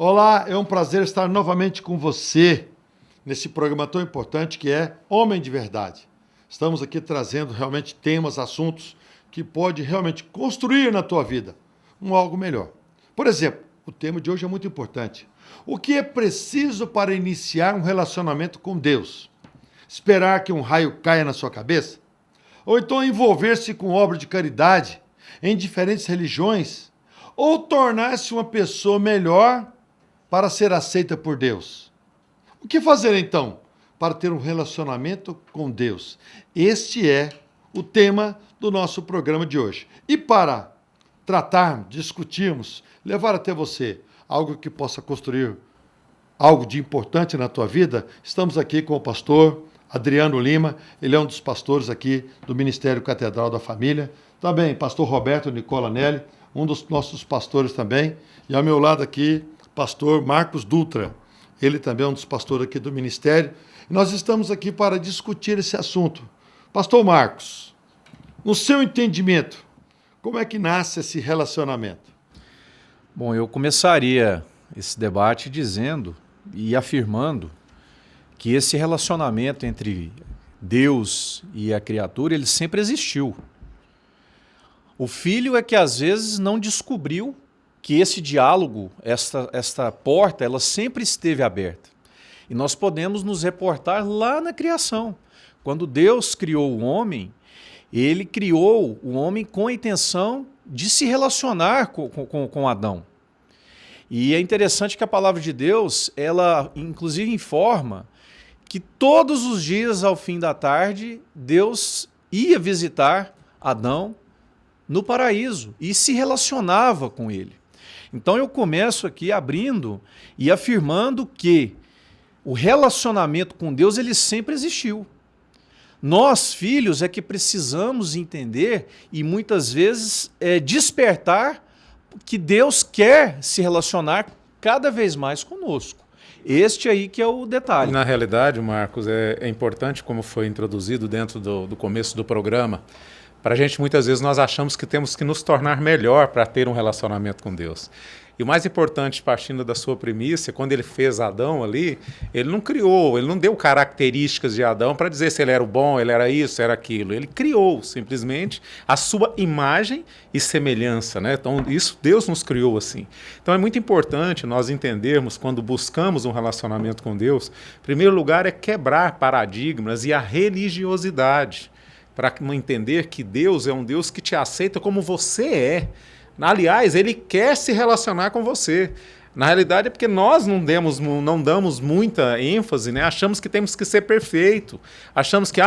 Olá, é um prazer estar novamente com você nesse programa tão importante que é Homem de Verdade. Estamos aqui trazendo realmente temas, assuntos que pode realmente construir na tua vida algo melhor. Por exemplo, o tema de hoje é muito importante. O que é preciso para iniciar um relacionamento com Deus? Esperar que um raio caia na sua cabeça? Ou então envolver-se com obra de caridade em diferentes religiões? Ou tornar-se uma pessoa melhor para ser aceita por Deus? O que fazer então para ter um relacionamento com Deus? Este é o tema do nosso programa de hoje. E para tratar, discutirmos, levar até você algo que possa construir algo de importante na tua vida, estamos aqui com o pastor Adriano Lima. Ele é um dos pastores aqui do Ministério Catedral da Família. Também pastor Roberto Nicola Nelli, um dos nossos pastores também. E ao meu lado aqui, pastor Marcos Dutra. Ele também é um dos pastores aqui do Ministério. E nós estamos aqui para discutir esse assunto. Pastor Marcos, no seu entendimento, como é que nasce esse relacionamento? Bom, eu começaria esse debate dizendo e afirmando que esse relacionamento entre Deus e a criatura, ele sempre existiu. O filho é que às vezes não descobriu que esse diálogo, esta porta, ela sempre esteve aberta. E nós podemos nos reportar lá na criação. Quando Deus criou o homem, ele criou o homem com a intenção de se relacionar com Adão. E é interessante que a palavra de Deus, ela inclusive informa que todos os dias, ao fim da tarde, Deus ia visitar Adão no paraíso e se relacionava com ele. Então eu começo aqui abrindo e afirmando que o relacionamento com Deus ele sempre existiu. Nós, filhos, é que precisamos entender e muitas vezes despertar que Deus quer se relacionar cada vez mais conosco. Este aí que é o detalhe. Na realidade, Marcos, é importante, como foi introduzido dentro do começo do programa, para a gente muitas vezes nós achamos que temos que nos tornar melhor para ter um relacionamento com Deus. E o mais importante, partindo da sua premissa, quando ele fez Adão ali, ele não criou, ele não deu características de Adão para dizer se ele era o bom, ele era isso, era aquilo. Ele criou simplesmente a sua imagem e semelhança, né? Então isso Deus nos criou assim. Então é muito importante nós entendermos quando buscamos um relacionamento com Deus, em primeiro lugar é quebrar paradigmas e a religiosidade, para entender que Deus é um Deus que te aceita como você é. Aliás, ele quer se relacionar com você. Na realidade é porque nós não damos muita ênfase, né? Achamos que temos que ser perfeito. Achamos que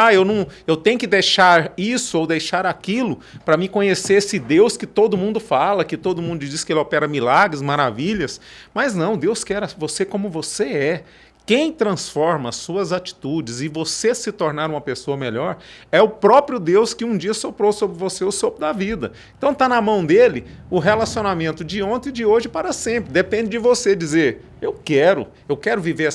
eu tenho que deixar isso ou deixar aquilo para me conhecer esse Deus que todo mundo fala, que todo mundo diz que ele opera milagres, maravilhas. Mas não, Deus quer você como você é. Quem transforma as suas atitudes e você se tornar uma pessoa melhor é o próprio Deus que um dia soprou sobre você o sopro da vida. Então está na mão dele o relacionamento de ontem e de hoje para sempre. Depende de você dizer, eu quero viver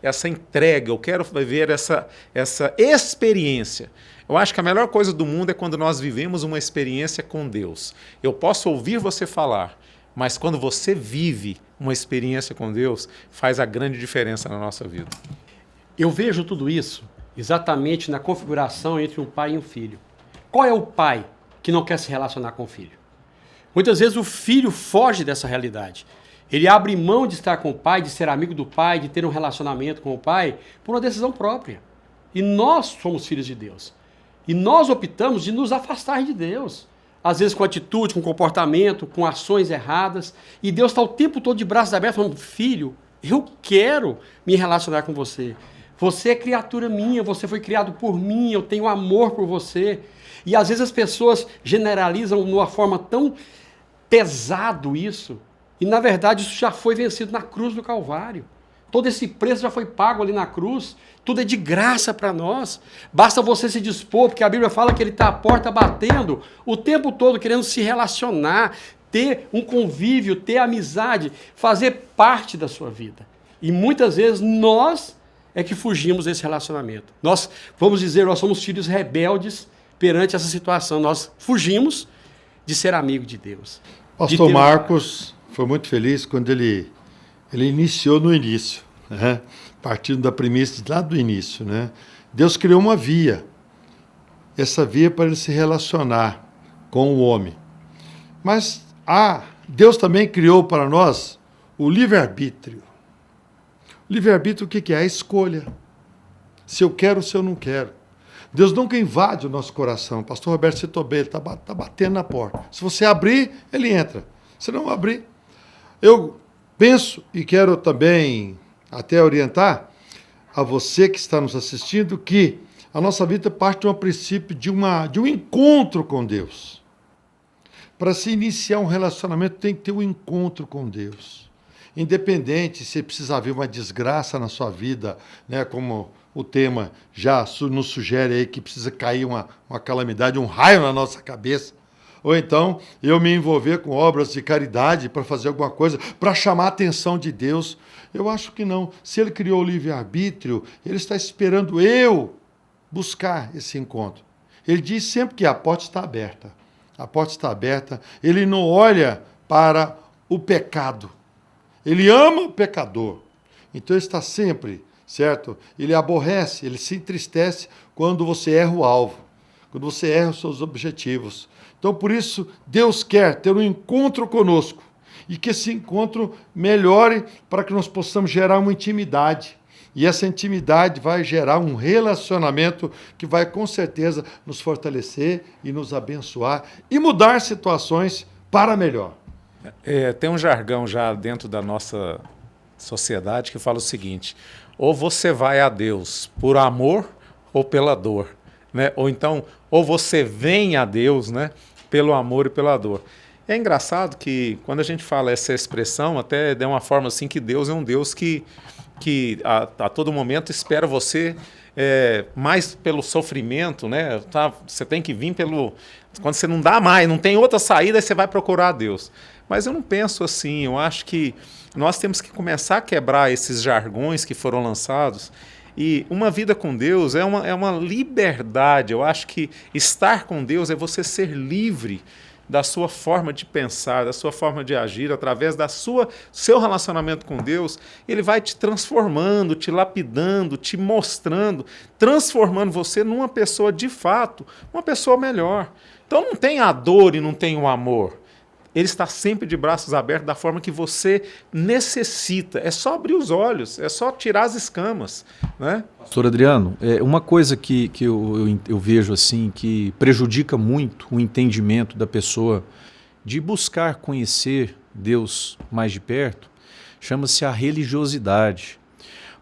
essa entrega, eu quero viver essa experiência. Eu acho que a melhor coisa do mundo é quando nós vivemos uma experiência com Deus. Eu posso ouvir você falar, mas quando você vive uma experiência com Deus, faz a grande diferença na nossa vida. Eu vejo tudo isso exatamente na configuração entre um pai e um filho. Qual é o pai que não quer se relacionar com o filho? Muitas vezes o filho foge dessa realidade. Ele abre mão de estar com o pai, de ser amigo do pai, de ter um relacionamento com o pai, por uma decisão própria. E nós somos filhos de Deus. E nós optamos de nos afastar de Deus. Às vezes com atitude, com comportamento, com ações erradas. E Deus está o tempo todo de braços abertos falando, filho, eu quero me relacionar com você. Você é criatura minha, você foi criado por mim, eu tenho amor por você. E às vezes as pessoas generalizam de uma forma tão pesado isso. E na verdade isso já foi vencido na cruz do Calvário. Todo esse preço já foi pago ali na cruz. Tudo é de graça para nós. Basta você se dispor, porque a Bíblia fala que ele está à porta batendo o tempo todo, querendo se relacionar, ter um convívio, ter amizade, fazer parte da sua vida. E muitas vezes nós é que fugimos desse relacionamento. Nós, vamos dizer, nós somos filhos rebeldes perante essa situação. Nós fugimos de ser amigo de Deus. Pastor Marcos foi muito feliz quando ele ele iniciou no início, né? Partindo da premissa lá do início, né? Deus criou uma via. Essa via é para ele se relacionar com o homem. Mas Deus também criou para nós o livre-arbítrio. O livre-arbítrio o que é? A escolha. Se eu quero ou se eu não quero. Deus nunca invade o nosso coração. O pastor Roberto citou bem, ele está batendo na porta. Se você abrir, ele entra. Se não abrir, eu penso e quero também até orientar a você que está nos assistindo que a nossa vida parte de um princípio de um encontro com Deus. Para se iniciar um relacionamento tem que ter um encontro com Deus. Independente se precisa haver uma desgraça na sua vida, né, como o tema já nos sugere aí que precisa cair uma calamidade, um raio na nossa cabeça, ou então eu me envolver com obras de caridade para fazer alguma coisa, para chamar a atenção de Deus. Eu acho que não. Se ele criou o livre-arbítrio, ele está esperando eu buscar esse encontro. Ele diz sempre que a porta está aberta. A porta está aberta. Ele não olha para o pecado. Ele ama o pecador. Então ele está sempre, certo? Ele aborrece, ele se entristece quando você erra o alvo, quando você erra os seus objetivos. Então, por isso, Deus quer ter um encontro conosco e que esse encontro melhore para que nós possamos gerar uma intimidade. E essa intimidade vai gerar um relacionamento que vai, com certeza, nos fortalecer e nos abençoar e mudar situações para melhor. Tem um jargão já dentro da nossa sociedade que fala o seguinte: ou você vai a Deus por amor ou pela dor, né? Ou então, ou você vem a Deus, né, pelo amor e pela dor. É engraçado que quando a gente fala essa expressão, até de uma forma assim, que Deus é um Deus que a todo momento espera você mais pelo sofrimento, né? Você tem que vir pelo... Quando você não dá mais, não tem outra saída, aí você vai procurar a Deus. Mas eu não penso assim. Eu acho que nós temos que começar a quebrar esses jargões que foram lançados. E uma vida com Deus é uma liberdade. Eu acho que estar com Deus é você ser livre da sua forma de pensar, da sua forma de agir, através da seu relacionamento com Deus. Ele vai te transformando, te lapidando, te mostrando, transformando você numa pessoa de fato, uma pessoa melhor. Então não tem a dor e não tem o amor. Ele está sempre de braços abertos da forma que você necessita. É só abrir os olhos, é só tirar as escamas, né? Pastor Adriano, uma coisa que eu vejo assim que prejudica muito o entendimento da pessoa de buscar conhecer Deus mais de perto, chama-se a religiosidade.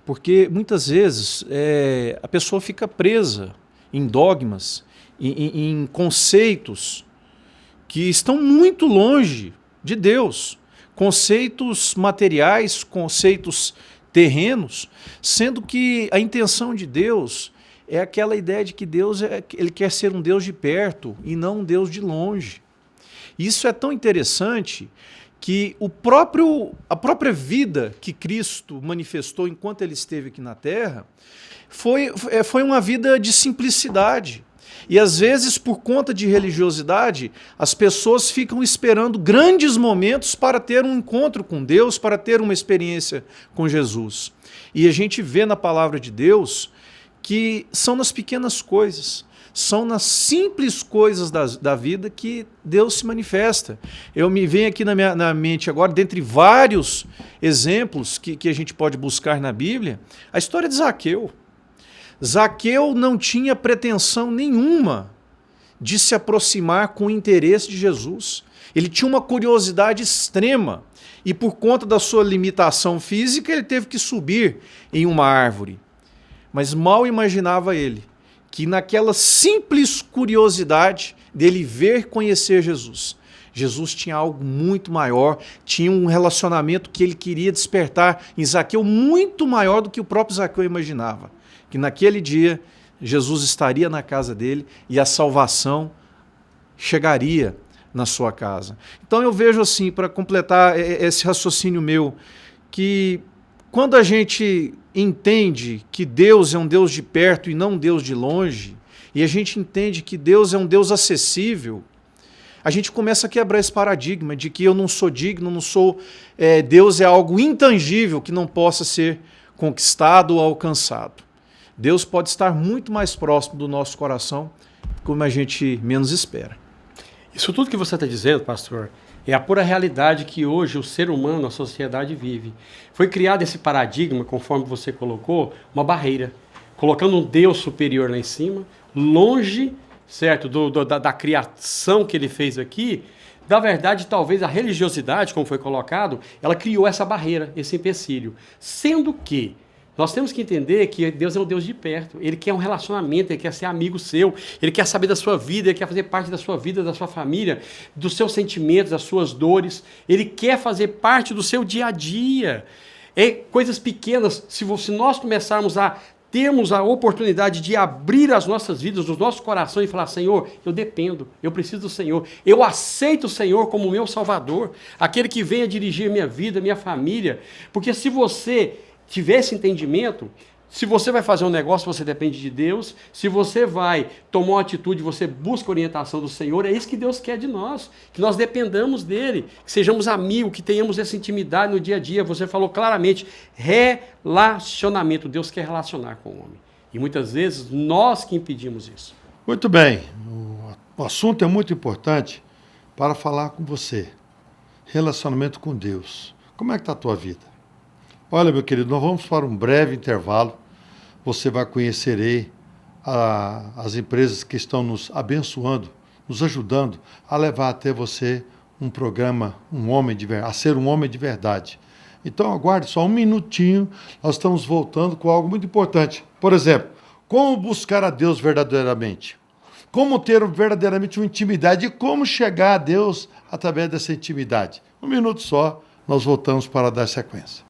Porque muitas vezes a pessoa fica presa em dogmas, em conceitos que estão muito longe de Deus, conceitos materiais, conceitos terrenos, sendo que a intenção de Deus é aquela ideia de que Deus ele quer ser um Deus de perto e não um Deus de longe. Isso é tão interessante que a própria vida que Cristo manifestou enquanto ele esteve aqui na Terra foi uma vida de simplicidade. E às vezes, por conta de religiosidade, as pessoas ficam esperando grandes momentos para ter um encontro com Deus, para ter uma experiência com Jesus. E a gente vê na palavra de Deus que são nas pequenas coisas, são nas simples coisas da vida que Deus se manifesta. Me vem aqui na mente agora, dentre vários exemplos que a gente pode buscar na Bíblia, a história de Zaqueu. Zaqueu não tinha pretensão nenhuma de se aproximar com o interesse de Jesus. Ele tinha uma curiosidade extrema e, por conta da sua limitação física, ele teve que subir em uma árvore. Mas mal imaginava ele que naquela simples curiosidade dele ver conhecer Jesus, Jesus tinha algo muito maior, tinha um relacionamento que ele queria despertar em Zaqueu muito maior do que o próprio Zaqueu imaginava. Que naquele dia Jesus estaria na casa dele e a salvação chegaria na sua casa. Então eu vejo assim, para completar esse raciocínio meu, que quando a gente entende que Deus é um Deus de perto e não um Deus de longe, e a gente entende que Deus é um Deus acessível, a gente começa a quebrar esse paradigma de que eu não sou digno, não sou... Deus é algo intangível que não possa ser conquistado ou alcançado. Deus pode estar muito mais próximo do nosso coração, como a gente menos espera. Isso tudo que você está dizendo, pastor, é a pura realidade que hoje o ser humano, a sociedade vive. Foi criado esse paradigma, conforme você colocou, uma barreira, colocando um Deus superior lá em cima, longe, certo, da criação que ele fez aqui. Na verdade, talvez a religiosidade, como foi colocado, ela criou essa barreira, esse empecilho. Sendo que nós temos que entender que Deus é um Deus de perto. Ele quer um relacionamento, Ele quer ser amigo seu, Ele quer saber da sua vida, Ele quer fazer parte da sua vida, da sua família, dos seus sentimentos, das suas dores. Ele quer fazer parte do seu dia a dia. Coisas pequenas, se nós começarmos a termos a oportunidade de abrir as nossas vidas, os nossos corações e falar, Senhor, eu dependo, eu preciso do Senhor, eu aceito o Senhor como meu Salvador, aquele que venha dirigir minha vida, minha família, porque se você tiver esse entendimento, se você vai fazer um negócio, você depende de Deus, se você vai tomar uma atitude, você busca a orientação do Senhor, é isso que Deus quer de nós, que nós dependamos dEle, que sejamos amigos, que tenhamos essa intimidade no dia a dia. Você falou claramente, relacionamento, Deus quer relacionar com o homem, e muitas vezes nós que impedimos isso. Muito bem, o assunto é muito importante para falar com você, relacionamento com Deus. Como é que está a tua vida? Olha, meu querido, nós vamos para um breve intervalo. Você vai conhecer aí as empresas que estão nos abençoando, nos ajudando a levar até você um programa, a ser um homem de verdade. Então, aguarde só um minutinho, nós estamos voltando com algo muito importante. Por exemplo, como buscar a Deus verdadeiramente? Como ter verdadeiramente uma intimidade e como chegar a Deus através dessa intimidade? Um minuto só, nós voltamos para dar sequência.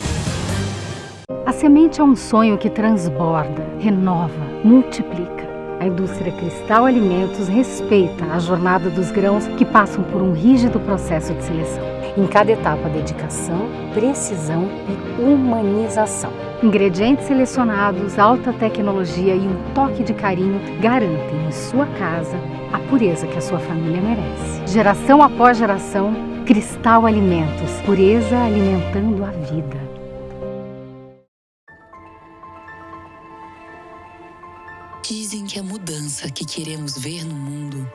A semente é um sonho que transborda, renova, multiplica. A indústria Cristal Alimentos respeita a jornada dos grãos que passam por um rígido processo de seleção. Em cada etapa, dedicação, precisão e humanização. Ingredientes selecionados, alta tecnologia e um toque de carinho garantem em sua casa a pureza que a sua família merece. Geração após geração, Cristal Alimentos. Pureza alimentando a vida. Dizem que a mudança que queremos ver no mundo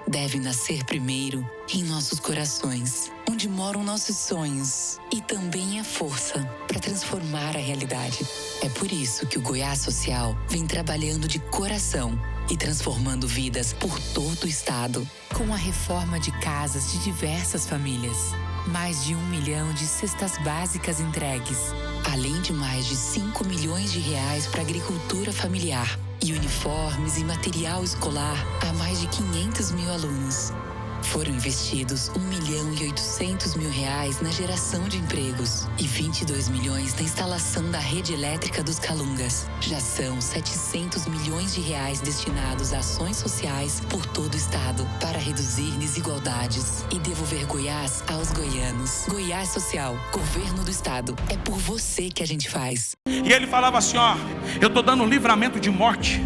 deve nascer primeiro em nossos corações, onde moram nossos sonhos e também a força para transformar a realidade. É por isso que o Goiás Social vem trabalhando de coração e transformando vidas por todo o estado, com a reforma de casas de diversas famílias. Mais de 1 milhão de cestas básicas entregues, além de mais de 5 milhões de reais para a agricultura familiar e uniformes e material escolar a mais de 500 mil alunos. Foram investidos 1.800.000 reais na geração de empregos e 22 milhões na instalação da rede elétrica dos Calungas. Já são 700 milhões de reais destinados a ações sociais por todo o estado para reduzir desigualdades e devolver Goiás aos goianos. Goiás Social, governo do estado. É por você que a gente faz. E ele falava assim, ó, eu tô dando livramento de morte,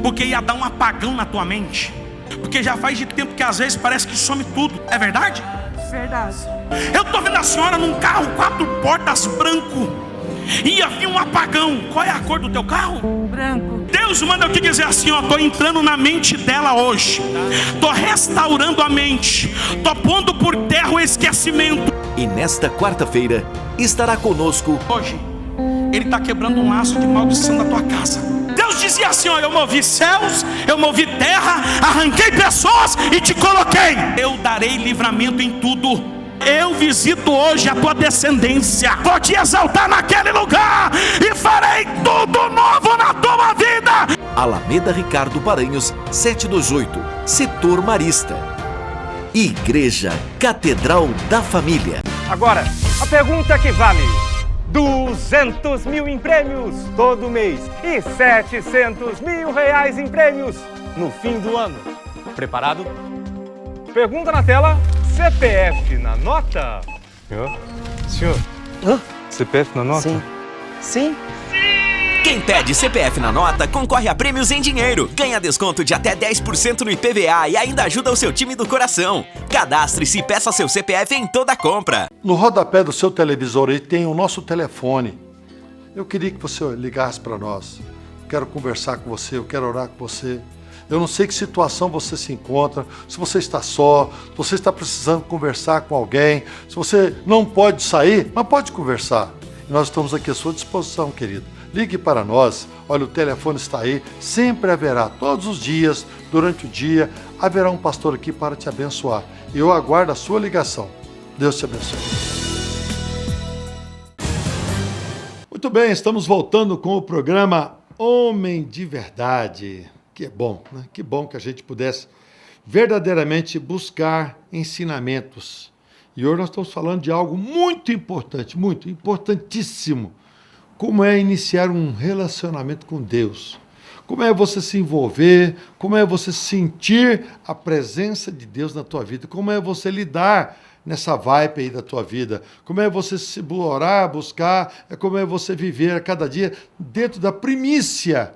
porque ia dar um apagão na tua mente. Porque já faz de tempo que às vezes parece que some tudo. É verdade? Verdade. Eu tô vendo a senhora num carro 4 portas branco. Ia vir um apagão. Qual é a cor do teu carro? Branco. Deus manda eu te dizer assim, ó, tô entrando na mente dela hoje. Tô restaurando a mente. Tô pondo por terra o esquecimento. E nesta quarta-feira estará conosco. Hoje, ele tá quebrando um laço de maldição da tua casa. Deus dizia assim, ó, eu movi céus, eu movi terra, arranquei pessoas e te coloquei. Eu darei livramento em tudo. Eu visito hoje a tua descendência. Vou te exaltar naquele lugar e farei tudo novo na tua vida. Alameda Ricardo Paranhos, 728, Setor Marista. Igreja Catedral da Família. Agora, a pergunta que vale 200 mil em prêmios todo mês e 700 mil reais em prêmios no fim do ano. Preparado? Pergunta na tela, CPF na nota? Senhor? Hã? CPF na nota? Sim. Sim? Quem pede CPF na nota concorre a prêmios em dinheiro, ganha desconto de até 10% no IPVA e ainda ajuda o seu time do coração. Cadastre-se e peça seu CPF em toda compra. No rodapé do seu televisor aí tem o nosso telefone. Eu queria que você ligasse para nós. Eu quero conversar com você, eu quero orar com você. Eu não sei que situação você se encontra, se você está só, se você está precisando conversar com alguém, se você não pode sair, mas pode conversar. E nós estamos aqui à sua disposição, querido. Ligue para nós, olha, o telefone está aí, sempre haverá, todos os dias, durante o dia, haverá um pastor aqui para te abençoar. E eu aguardo a sua ligação. Deus te abençoe. Muito bem, estamos voltando com o programa Homem de Verdade. Que bom, né? Que bom que a gente pudesse verdadeiramente buscar ensinamentos. E hoje nós estamos falando de algo muito importante, muito importantíssimo. Como é iniciar um relacionamento com Deus? Como é você se envolver? Como é você sentir a presença de Deus na tua vida? Como é você lidar nessa vibe aí da tua vida? Como é você se orar, buscar? Como é você viver a cada dia dentro da primícia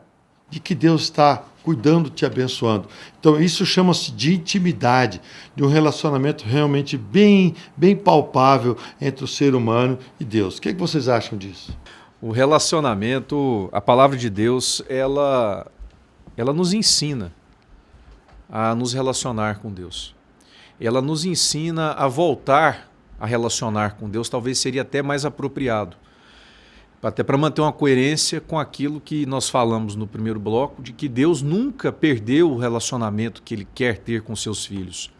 de que Deus está cuidando, te abençoando. Então isso chama-se de intimidade, de um relacionamento realmente bem palpável entre o ser humano e Deus. O que vocês acham disso? O relacionamento, a palavra de Deus, ela nos ensina a nos relacionar com Deus. Ela nos ensina a voltar a relacionar com Deus, talvez seria até mais apropriado. Até para manter uma coerência com aquilo que nós falamos no primeiro bloco, de que Deus nunca perdeu o relacionamento que Ele quer ter com seus filhos.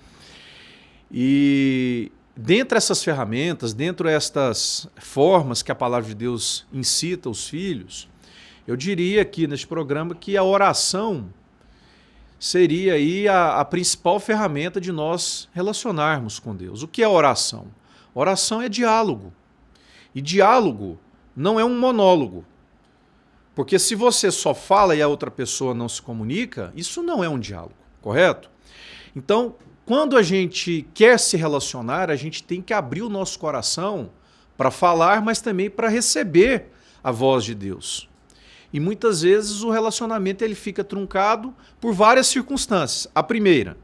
E dentro dessas ferramentas, dentro destas formas que a palavra de Deus incita os filhos, eu diria aqui neste programa que a oração seria aí a principal ferramenta de nós relacionarmos com Deus. O que é oração? Oração é diálogo. E diálogo não é um monólogo. Porque se você só fala e a outra pessoa não se comunica, isso não é um diálogo, correto? Então, quando a gente quer se relacionar, a gente tem que abrir o nosso coração para falar, mas também para receber a voz de Deus. E muitas vezes o relacionamento ele fica truncado por várias circunstâncias. A primeira,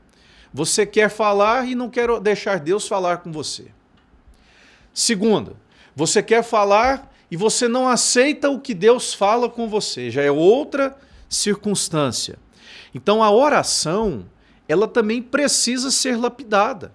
você quer falar e não quer deixar Deus falar com você. Segunda, você quer falar e você não aceita o que Deus fala com você, já é outra circunstância. Então a oração, ela também precisa ser lapidada.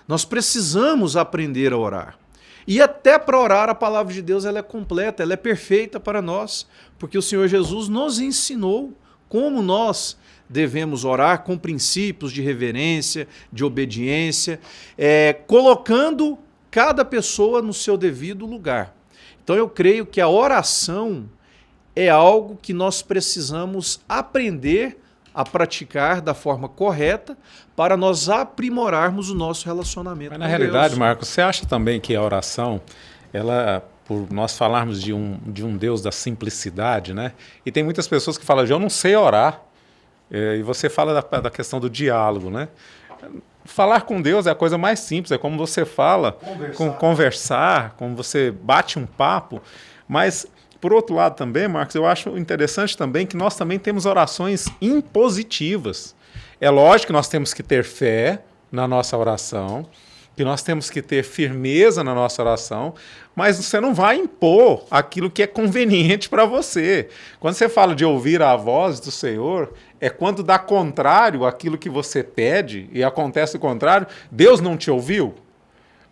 Nós precisamos aprender a orar. E até para orar, a palavra de Deus ela é completa, ela é perfeita para nós, porque o Senhor Jesus nos ensinou como nós devemos orar com princípios de reverência, de obediência, colocando cada pessoa no seu devido lugar. Então eu creio que a oração é algo que nós precisamos aprender a praticar da forma correta para nós aprimorarmos o nosso relacionamento com Deus. Mas na realidade, Marcos, você acha também que a oração, ela, por nós falarmos de um Deus da simplicidade, né? E tem muitas pessoas que falam, eu não sei orar, e você fala da questão do diálogo, né? Falar com Deus é a coisa mais simples, é como você fala, conversar, como você bate um papo, mas por outro lado também, Marcos, eu acho interessante também que nós também temos orações impositivas. É lógico que nós temos que ter fé na nossa oração, que nós temos que ter firmeza na nossa oração, mas você não vai impor aquilo que é conveniente para você. Quando você fala de ouvir a voz do Senhor, é quando dá contrário àquilo que você pede e acontece o contrário, Deus não te ouviu?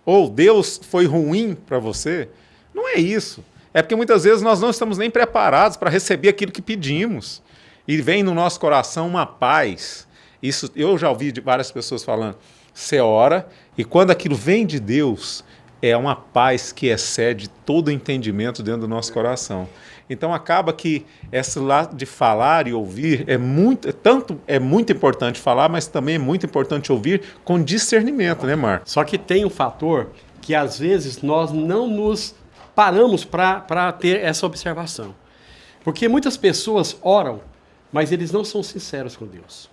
Ou Deus foi ruim para você? Não é isso. É porque muitas vezes nós não estamos nem preparados para receber aquilo que pedimos. E vem no nosso coração uma paz. Isso eu já ouvi de várias pessoas falando. Você ora e quando aquilo vem de Deus, é uma paz que excede todo o entendimento dentro do nosso coração. Então acaba que esse lado de falar e ouvir é muito importante falar, mas também é muito importante ouvir com discernimento, né, Marcos? Só que tem um fator que às vezes nós não nos paramos para ter essa observação. Porque muitas pessoas oram, mas eles não são sinceros com Deus.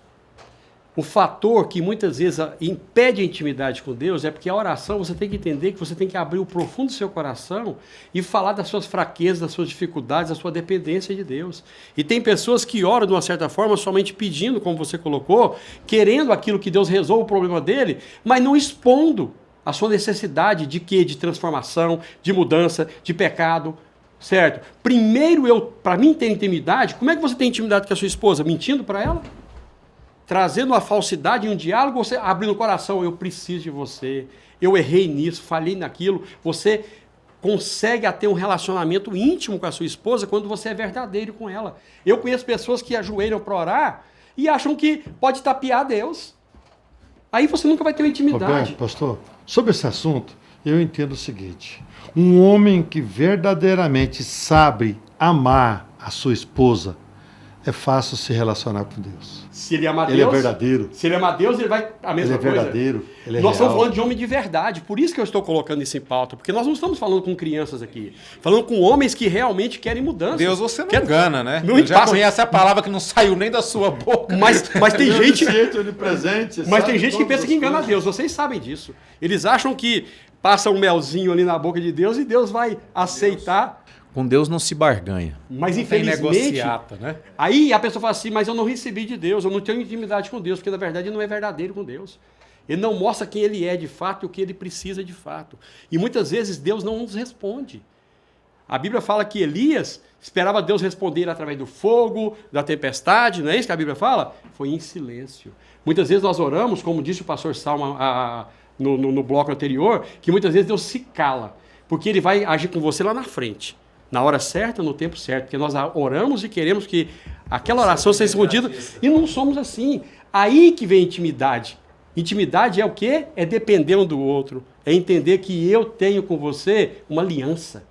O fator que muitas vezes impede a intimidade com Deus é porque a oração você tem que entender que você tem que abrir o profundo do seu coração e falar das suas fraquezas, das suas dificuldades, da sua dependência de Deus. E tem pessoas que oram de uma certa forma somente pedindo, como você colocou, querendo aquilo que Deus resolva o problema dele, mas não expondo a sua necessidade de quê? De transformação, de mudança, de pecado, certo? Primeiro, para mim ter intimidade, como é que você tem intimidade com a sua esposa? Mentindo para ela? Trazendo uma falsidade em um diálogo, você abrindo o coração, eu preciso de você, eu errei nisso, falhei naquilo. Você consegue ter um relacionamento íntimo com a sua esposa quando você é verdadeiro com ela. Eu conheço pessoas que ajoelham para orar e acham que pode tapear Deus. Aí você nunca vai ter uma intimidade. Roberto, pastor, sobre esse assunto, eu entendo o seguinte. Um homem que verdadeiramente sabe amar a sua esposa, é fácil se relacionar com Deus. Se ele ama Deus, ele é verdadeiro. Se ele ama Deus, ele vai a mesma coisa. Ele é verdadeiro, ele é Nós real. estamos falando de homem de verdade, por isso que eu estou colocando isso em pauta, porque nós não estamos falando com crianças aqui, falando com homens que realmente querem mudança. Deus você não engana, né? Não Ele já passa- conhece a palavra que não saiu nem da sua boca. Mas tem gente, Onipresente, mas sabe tem gente que todas pensa as que engana coisas. Deus, vocês sabem disso. Eles acham que passa um melzinho ali na boca de Deus e Deus vai aceitar. Com Deus não se barganha. Mas Não tem infelizmente, negociata, né? aí a pessoa fala assim, mas eu não recebi de Deus, eu não tenho intimidade com Deus, porque na verdade ele não é verdadeiro com Deus. Ele não mostra quem ele é de fato e o que ele precisa de fato. E muitas vezes Deus não nos responde. A Bíblia fala que Elias esperava Deus responder através do fogo, da tempestade, não é isso que a Bíblia fala? Foi em silêncio. Muitas vezes nós oramos, como disse o pastor Salma no bloco anterior, que muitas vezes Deus se cala, porque ele vai agir com você lá na frente. Na hora certa, no tempo certo, porque nós oramos e queremos que aquela oração seja respondida e não somos assim. Aí que vem intimidade. Intimidade é o quê? É depender um do outro, é entender que eu tenho com você uma aliança.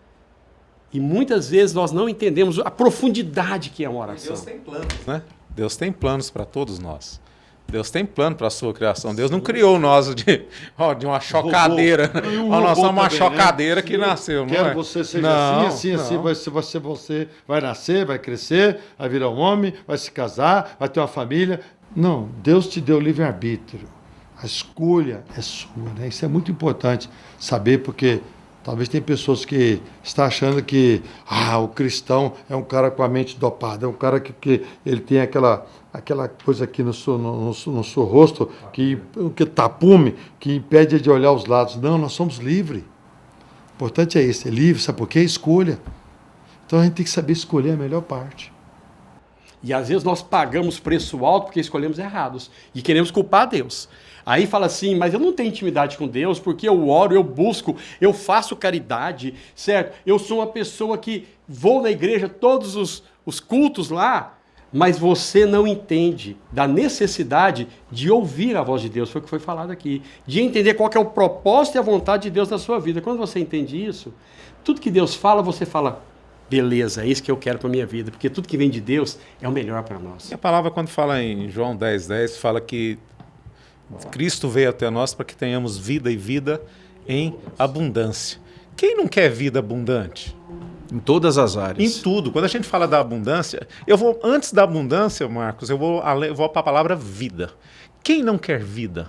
E muitas vezes nós não entendemos a profundidade que é uma oração. Deus tem planos, né? Deus tem planos para todos nós. Deus tem plano para a sua criação. Deus não criou nós de uma chocadeira. Nós somos uma chocadeira que nasceu. Quero não é? você seja Não, assim, não. você vai nascer, vai crescer, vai virar um homem, vai se casar, vai ter uma família. Não, Deus te deu livre-arbítrio. A escolha é sua, né? Isso é muito importante saber, porque talvez tem pessoas que estão achando que o cristão é um cara com a mente dopada, é um cara que ele tem aquela coisa aqui no seu rosto, que tapume, que impede de olhar os lados. Não, nós somos livres. O importante é isso, é livre, sabe por quê? Escolha. Então a gente tem que saber escolher a melhor parte. E às vezes nós pagamos preço alto porque escolhemos errados e queremos culpar Deus. Aí fala assim, mas eu não tenho intimidade com Deus porque eu oro, eu busco, eu faço caridade, certo? Eu sou uma pessoa que vou na igreja todos os cultos lá, mas você não entende da necessidade de ouvir a voz de Deus, foi o que foi falado aqui, de entender qual que é o propósito e a vontade de Deus na sua vida. Quando você entende isso, tudo que Deus fala, você fala, beleza, é isso que eu quero para a minha vida, porque tudo que vem de Deus é o melhor para nós. E a palavra, quando fala em João 10:10, fala que Cristo veio até nós para que tenhamos vida e vida em abundância. Quem não quer vida abundante? Em todas as áreas. Em tudo. Quando a gente fala da abundância, antes da abundância, Marcos, eu vou para a palavra vida. Quem não quer vida?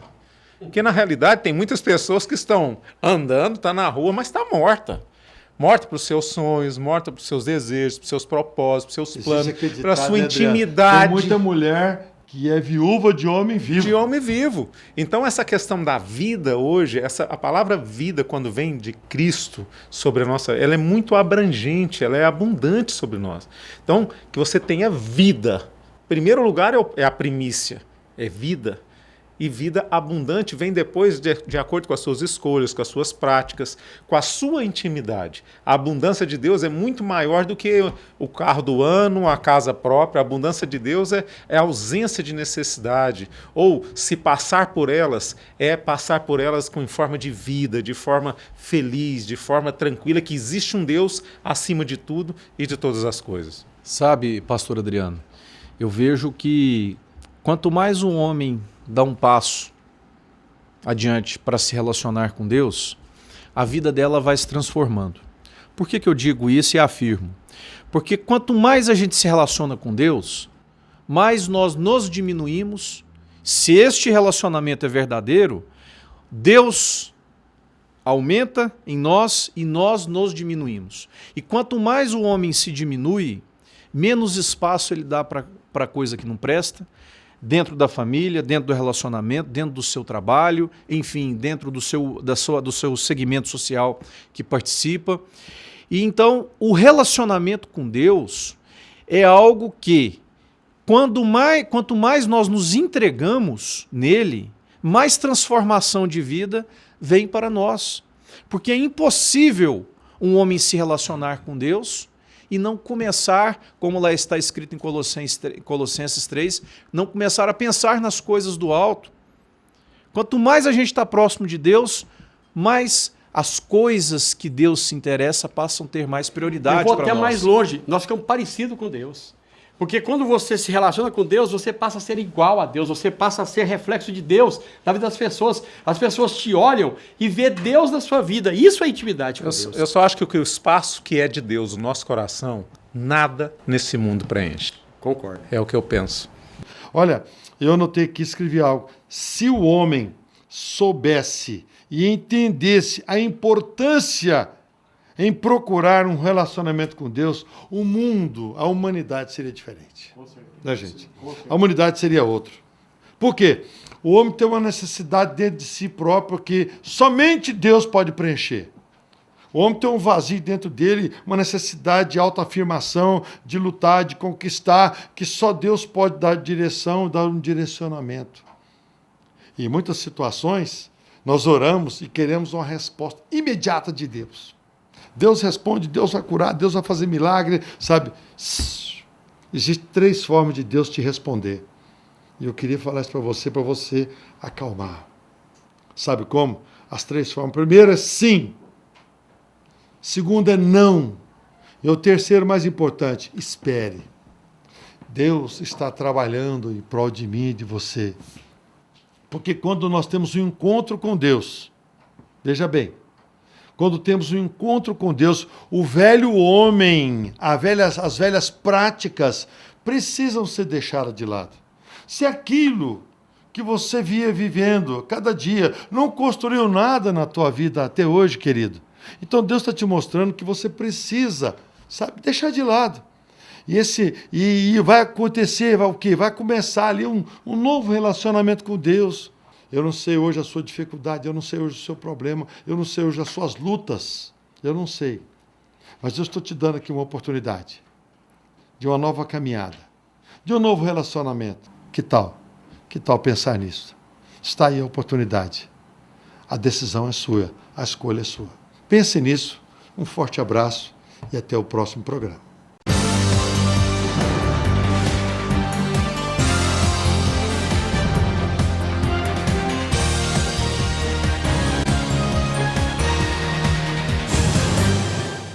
Porque na realidade tem muitas pessoas que estão andando, está na rua, mas está morta. Morta para os seus sonhos, morta para os seus desejos, para os seus propósitos, para os seus planos, para a sua intimidade. Tem muita mulher que é viúva de homem vivo. De homem vivo. Então essa questão da vida hoje, a palavra vida, quando vem de Cristo sobre a nossa, ela é muito abrangente, ela é abundante sobre nós. Então, que você tenha vida. Em primeiro lugar é a primícia, é vida. E vida abundante vem depois de acordo com as suas escolhas, com as suas práticas, com a sua intimidade. A abundância de Deus é muito maior do que o carro do ano, a casa própria. A abundância de Deus é a ausência de necessidade. Ou, se passar por elas, é passar por elas em forma de vida, de forma feliz, de forma tranquila, que existe um Deus acima de tudo e de todas as coisas. Sabe, pastor Adriano, eu vejo que quanto mais um homem dá um passo adiante para se relacionar com Deus, a vida dela vai se transformando. Por que eu digo isso e afirmo? Porque quanto mais a gente se relaciona com Deus, mais nós nos diminuímos Se este relacionamento é verdadeiro, Deus aumenta em nós e nós nos diminuímos. E quanto mais o homem se diminui, menos espaço ele dá para coisa que não presta, dentro da família, dentro do relacionamento, dentro do seu trabalho, enfim, dentro do seu segmento social que participa. E então, o relacionamento com Deus é algo que, quanto mais nós nos entregamos nele, mais transformação de vida vem para nós. Porque é impossível um homem se relacionar com Deus e não começar, como lá está escrito em Colossenses 3, não começar a pensar nas coisas do alto. Quanto mais a gente está próximo de Deus, mais as coisas que Deus se interessa passam a ter mais prioridade para nós. Eu vou até mais longe, nós ficamos parecidos com Deus. Porque quando você se relaciona com Deus, você passa a ser igual a Deus, você passa a ser reflexo de Deus na vida das pessoas. As pessoas te olham e vê Deus na sua vida. Isso é intimidade com Deus. Eu só acho que o espaço que é de Deus no nosso coração, nada nesse mundo preenche. Concordo. É o que eu penso. Olha, eu anotei aqui, escrevi algo. Se o homem soubesse e entendesse a importância em procurar um relacionamento com Deus, o mundo, a humanidade seria diferente. Com certeza. Né, gente? A humanidade seria outra. Por quê? O homem tem uma necessidade dentro de si próprio que somente Deus pode preencher. O homem tem um vazio dentro dele, uma necessidade de autoafirmação, de lutar, de conquistar, que só Deus pode dar direção, dar um direcionamento. E em muitas situações, nós oramos e queremos uma resposta imediata de Deus. Deus responde, Deus vai curar, Deus vai fazer milagre, sabe? Existem 3 formas de Deus te responder. E eu queria falar isso para você acalmar. Sabe como? As 3 formas. Primeiro é sim. Segundo é não. E o terceiro, mais importante, espere. Deus está trabalhando em prol de mim e de você. Porque quando nós temos um encontro com Deus, veja bem, quando temos um encontro com Deus, o velho homem, as velhas práticas precisam ser deixadas de lado. Se aquilo que você via vivendo cada dia não construiu nada na tua vida até hoje, querido, então Deus está te mostrando que você precisa, sabe, deixar de lado. E vai acontecer, vai o quê? Vai começar ali um novo relacionamento com Deus. Eu não sei hoje a sua dificuldade, eu não sei hoje o seu problema, eu não sei hoje as suas lutas, eu não sei. Mas eu estou te dando aqui uma oportunidade de uma nova caminhada, de um novo relacionamento. Que tal? Que tal pensar nisso? Está aí a oportunidade. A decisão é sua, a escolha é sua. Pense nisso, um forte abraço e até o próximo programa.